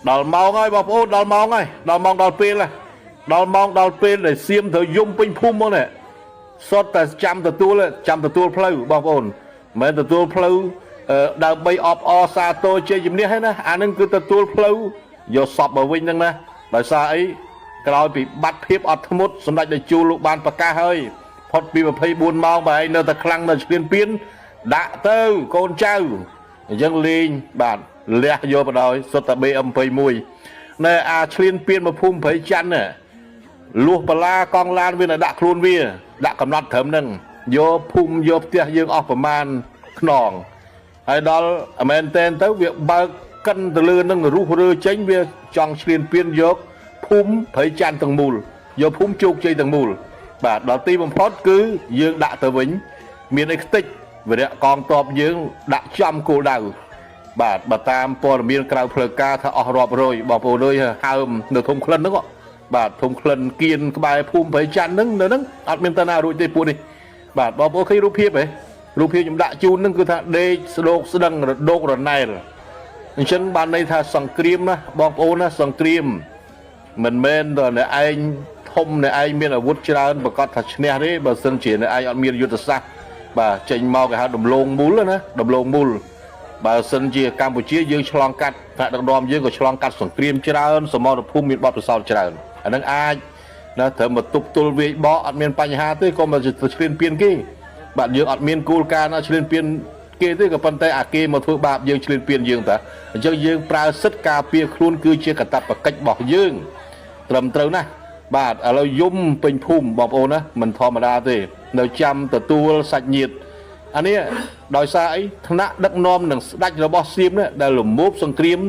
ដល់ម៉ោងហើយបងប្អូនដល់ម៉ោងហើយដល់ម៉ោងដល់ពេលហើយដល់ម៉ោងដល់ពេលដែលសៀមត្រូវយំពេញភូមិមកនេះសុទ្ធតែចាំទទួលផ្លូវបងប្អូនមិនមែនទទួលផ្លូវដើម្បីអបអរសាទរជ័យជំនះហ្នឹងណាអានឹងគឺទទួលផ្លូវយកសពមកវិញហ្នឹងណាដោយសារអីក្រោយពីបាត់ភាពអត់ធ្មត់សម្ដេចតេជោលោកបានប្រកាសហើយផុតពី24ម៉ោងបើឯងនៅតែខ្លាំងនៅឈ្លានពានដាក់ទៅកូនចៅអញ្ចឹងលេងបាទលះយកបដ ாய் សុទ្ធតែ BM21 នៅអាឈ្លានពានមកភូមិព្រៃច័ន្ទណាលួសបលាកង់ឡានវានៅដាក់ខ្លួនវាដាក់កំណត់ត្រឹមហ្នឹងយកភូមិយកផ្ទះយើងអស់ប្រមាណខ្នងហើយដល់មែនតែនទៅវាបើកកិនទៅលើនឹងរុះរើចេញវាចង់ឈ្លានពានយកភូមិព្រៃច័ន្ទទាំងមូលយកភូមិជោគជ័យទាំងមូលបាទដល់ទីបំផុតគឺយើងដាក់ទៅវិញមានអីខ្ទេចវិរៈកងទ័ពយើងដាក់ចំគោលដៅបាទបើតាមព័ត៌មានក្រៅផ្លូវការថាអស់រាប់រយបងប្អូនអើយហើមនៅធំក្លិនហ្នឹងបាទធំក្លិនគៀនក្បែរភូមិព្រៃច័ន្ទហ្នឹងនៅហ្នឹងអត់មានតាណារួចទេពួកនេះបាទបងប្អូនឃើញរូបភាពហ៎រូបភាពខ្ញុំដាក់ជូនហ្នឹងគឺថាដេកស្ដោកស្ដឹងរដោករណែលអញ្ចឹងបានន័យថាសង្គ្រាមណាបងប្អូនណាសង្គ្រាមមិនមែនតែអ្នកឯងធំអ្នកឯងមានអាវុធច្រើនប្រកាសថាឈ្នះទេបើសិនជាអ្នកឯងអត់មានយុទ្ធសាស្ត្របាទចេញមកគេហៅដំឡូងមូលណាដំឡូងមូលបើសិនជាកម្ពុជាយើងឆ្លងកាត់ថ្នាក់ដឹកនាំយើងក៏ឆ្លងកាត់សង្គ្រាមច្រើនសមរភូមិមានបទពិសោធន៍ច្រើនអានឹងអាចណាត្រូវមកទប់ទល់វាយបកអត់មានបញ្ហាទេក៏មកឈ្លានពានគេបាទយើងអត់មានគោលការណ៍ណាឈ្លានពានគេទេក៏ប៉ុន្តែអាគេមកធ្វើបាបយើងឈ្លានពានយើងតាអញ្ចឹងយើងប្រើសិទ្ធិការពារខ្លួនគឺជាកាតព្វកិច្ចរបស់យើងត្រឹមត្រូវណាស់បាទឥឡូវយំពេញភូមិបងប្អូនណាមិនធម្មតាទេនៅចាំទទួលសាច់ញាតិអានេះដោយសារអីថ្នាក់ដឹកនាំនឹងស្ដេចរបស់សៀមដែលលំមោបសង្គ្រាម